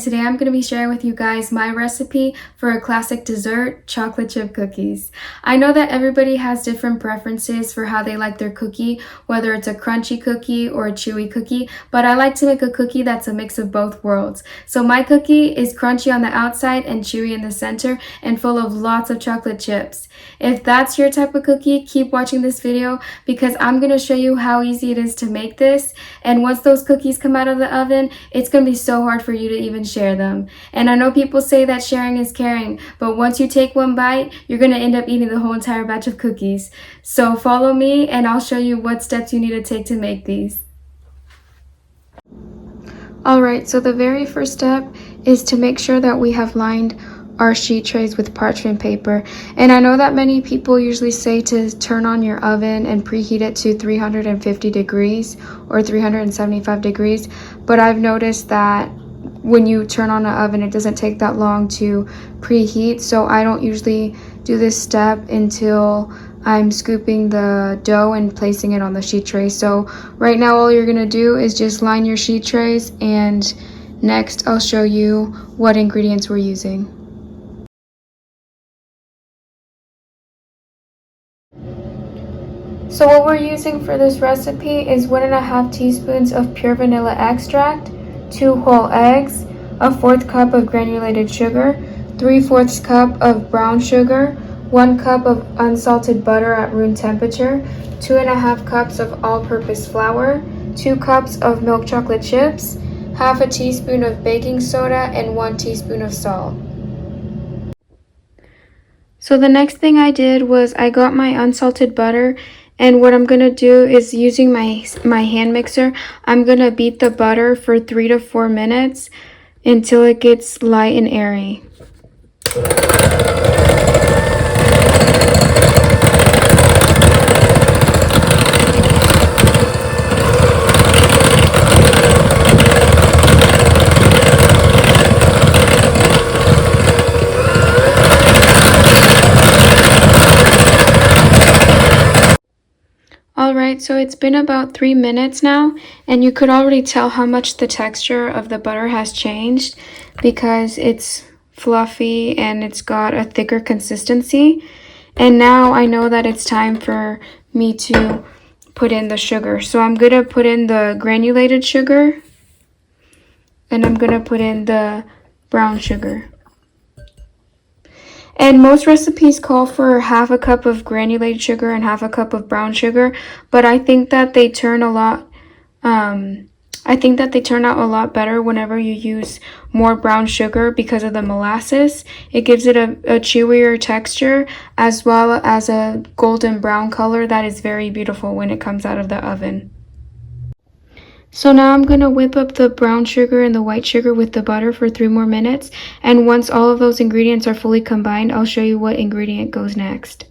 Today I'm going to be sharing with you guys my recipe for a classic dessert, chocolate chip cookies. I know that everybody has different preferences for how they like their cookie, whether it's a crunchy cookie or a chewy cookie, but I like to make a cookie that's a mix of both worlds. So my cookie is crunchy on the outside and chewy in the center and full of lots of chocolate chips. If that's your type of cookie, keep watching this video because I'm going to show you how easy it is to make this, and once those cookies come out of the oven, it's going to be so hard for you to even share them. And I know people say that sharing is caring, but once you take one bite, you're going to end up eating the whole entire batch of cookies. So follow me and I'll show you what steps you need to take to make these. Alright, so the very first step is to make sure that we have lined our sheet trays with parchment paper. And I know that many people usually say to turn on your oven and preheat it to 350 degrees or 375 degrees, but I've noticed that when you turn on the oven, it doesn't take that long to preheat, so I don't usually do this step until I'm scooping the dough and placing it on the sheet tray. So right now all you're gonna do is just line your sheet trays, and next I'll show you what ingredients we're using. So what we're using for this recipe is 1.5 teaspoons of pure vanilla extract, 2 whole eggs, a 1/4 cup of granulated sugar, 3/4 cup of brown sugar, 1 cup of unsalted butter at room temperature, 2.5 cups of all-purpose flour, 2 cups of milk chocolate chips, half a teaspoon of baking soda, and 1 teaspoon of salt. So the next thing I did was I got my unsalted butter, and what I'm going to do is, using my hand mixer, I'm going to beat the butter for 3 to 4 minutes until it gets light and airy. Alright, so it's been about 3 minutes now, and you could already tell how much the texture of the butter has changed because it's fluffy and it's got a thicker consistency. And now I know that it's time for me to put in the sugar. So I'm going to put in the granulated sugar, and I'm going to put in the brown sugar. And most recipes call for half a cup of granulated sugar and half a cup of brown sugar, but I think that they turn out a lot better whenever you use more brown sugar because of the molasses. It gives it a chewier texture as well as a golden brown color that is very beautiful when it comes out of the oven. So now I'm going to whip up the brown sugar and the white sugar with the butter for 3 more minutes, and once all of those ingredients are fully combined, I'll show you what ingredient goes next.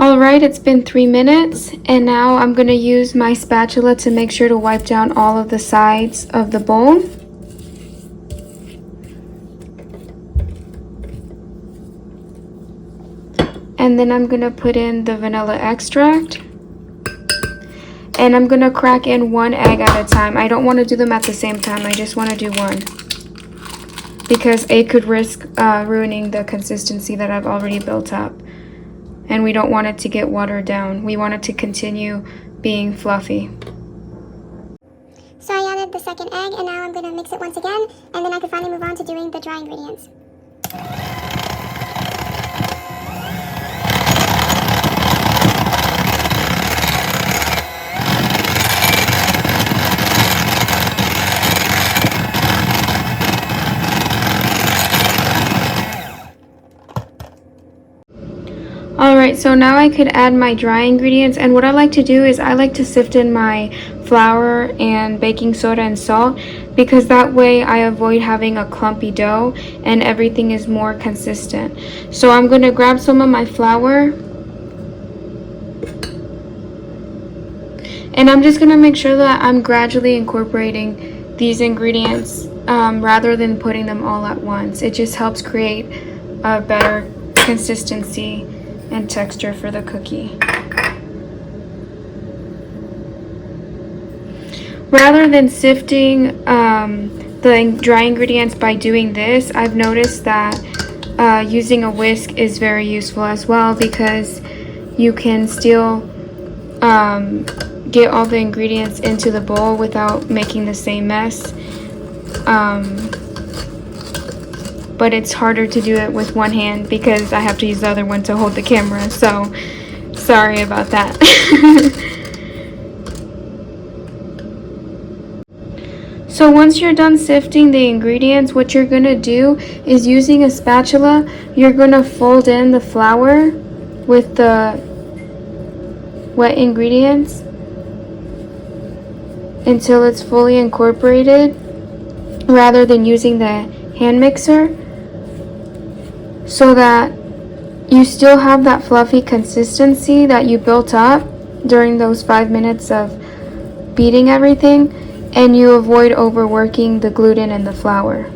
Alright, it's been 3 minutes, and now I'm going to use my spatula to make sure to wipe down all of the sides of the bowl. And then I'm going to put in the vanilla extract. And I'm going to crack in 1 egg at a time. I don't want to do them at the same time, I just want to do one, because it could risk ruining the consistency that I've already built up. And we don't want it to get watered down. We want it to continue being fluffy. So I added the second egg, and now I'm going to mix it once again, and then I can finally move on to doing the dry ingredients. Alright, so now I could add my dry ingredients, and what I like to do is I like to sift in my flour and baking soda and salt because that way I avoid having a clumpy dough and everything is more consistent. So I'm going to grab some of my flour, and I'm just going to make sure that I'm gradually incorporating these ingredients rather than putting them all at once. It just helps create a better consistency and texture for the cookie. Rather than sifting the dry ingredients by doing this, I've noticed that using a whisk is very useful as well, because you can still get all the ingredients into the bowl without making the same mess. But it's harder to do it with one hand because I have to use the other one to hold the camera, so sorry about that. So once you're done sifting the ingredients, what you're going to do is, using a spatula, you're going to fold in the flour with the wet ingredients until it's fully incorporated, rather than using the hand mixer, so that you still have that fluffy consistency that you built up during those 5 minutes of beating everything, and you avoid overworking the gluten and the flour.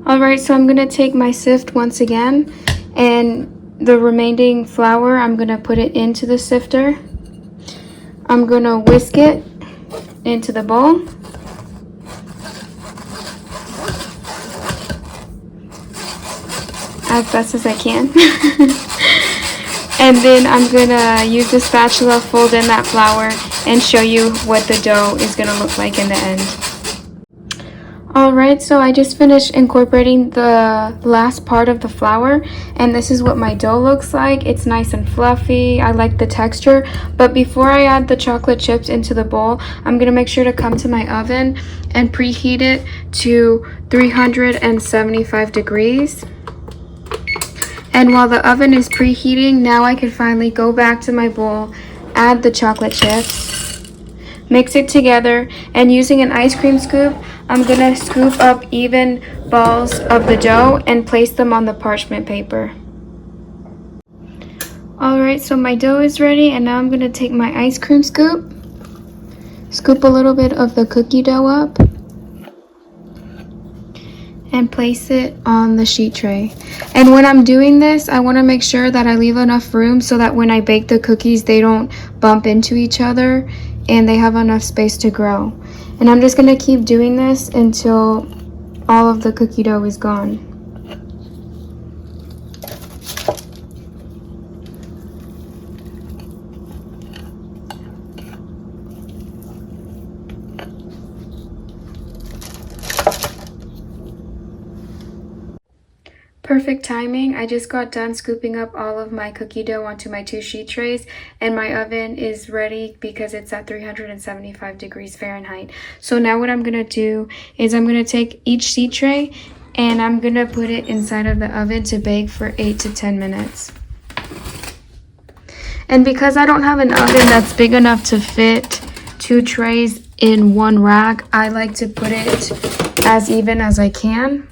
Alright, so I'm going to take my sift once again, and the remaining flour, I'm going to put it into the sifter. I'm going to whisk it into the bowl. As best as I can. And then I'm going to use the spatula, fold in that flour, and show you what the dough is going to look like in the end. Alright, so I just finished incorporating the last part of the flour, and this is what my dough looks like. It's nice and fluffy. I like the texture. But before I add the chocolate chips into the bowl, I'm going to make sure to come to my oven and preheat it to 375 degrees. And while the oven is preheating, now I can finally go back to my bowl, add the chocolate chips, mix it together, and using an ice cream scoop, I'm going to scoop up even balls of the dough and place them on the parchment paper. Alright, so my dough is ready, and now I'm going to take my ice cream scoop, scoop a little bit of the cookie dough up, and place it on the sheet tray. And when I'm doing this, I want to make sure that I leave enough room so that when I bake the cookies, they don't bump into each other and they have enough space to grow. And I'm just going to keep doing this until all of the cookie dough is gone. Perfect timing. I just got done scooping up all of my cookie dough onto my 2 sheet trays, and my oven is ready because it's at 375 degrees Fahrenheit. So now what I'm going to do is I'm going to take each sheet tray and I'm going to put it inside of the oven to bake for 8 to 10 minutes. And because I don't have an oven that's big enough to fit 2 trays in one rack, I like to put it as even as I can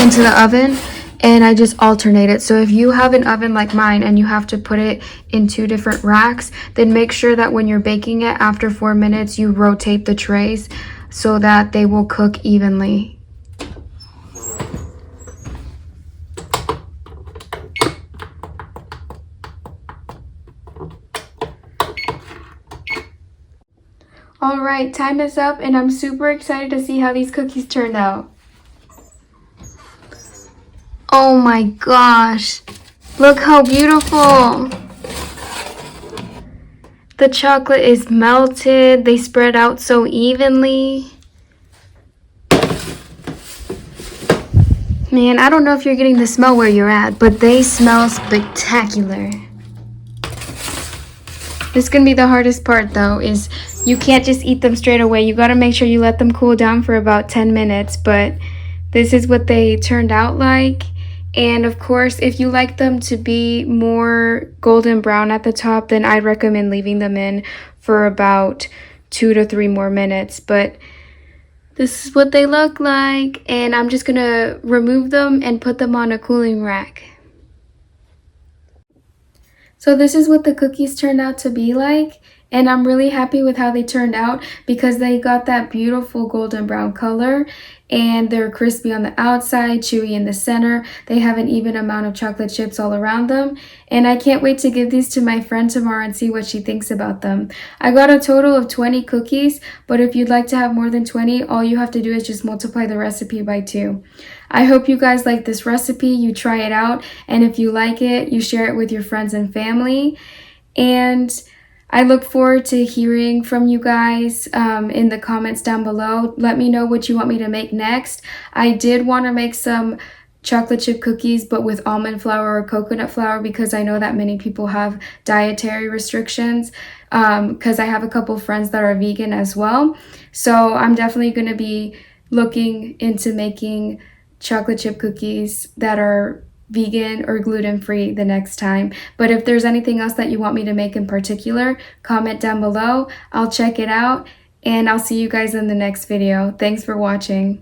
into the oven. And I just alternate it. So if you have an oven like mine and you have to put it in 2 different racks, then make sure that when you're baking it, after 4 minutes, you rotate the trays so that they will cook evenly. Alright, time is up, and I'm super excited to see how these cookies turned out. Oh my gosh, look how beautiful. The chocolate is melted, they spread out so evenly. Man, I don't know if you're getting the smell where you're at, but they smell spectacular. This is gonna be the hardest part though, is you can't just eat them straight away. You gotta make sure you let them cool down for about 10 minutes, but this is what they turned out like. And of course, if you like them to be more golden brown at the top, then I'd recommend leaving them in for about 2 to 3 more minutes. But this is what they look like, and I'm just gonna remove them and put them on a cooling rack. So this is what the cookies turned out to be like, and I'm really happy with how they turned out because they got that beautiful golden brown color, and they're crispy on the outside, chewy in the center. They have an even amount of chocolate chips all around them, and I can't wait to give these to my friend tomorrow and see what she thinks about them. I got a total of 20 cookies, but if you'd like to have more than 20, all you have to do is just multiply the recipe by 2. I hope you guys like this recipe, you try it out, and if you like it, you share it with your friends and family. And I look forward to hearing from you guys in the comments down below. Let me know what you want me to make next. I did want to make some chocolate chip cookies, but with almond flour or coconut flour because I know that many people have dietary restrictions because I have a couple friends that are vegan as well. So I'm definitely going to be looking into making chocolate chip cookies that are vegan or gluten-free the next time. But if there's anything else that you want me to make in particular, comment down below. I'll check it out, and I'll see you guys in the next video. Thanks for watching.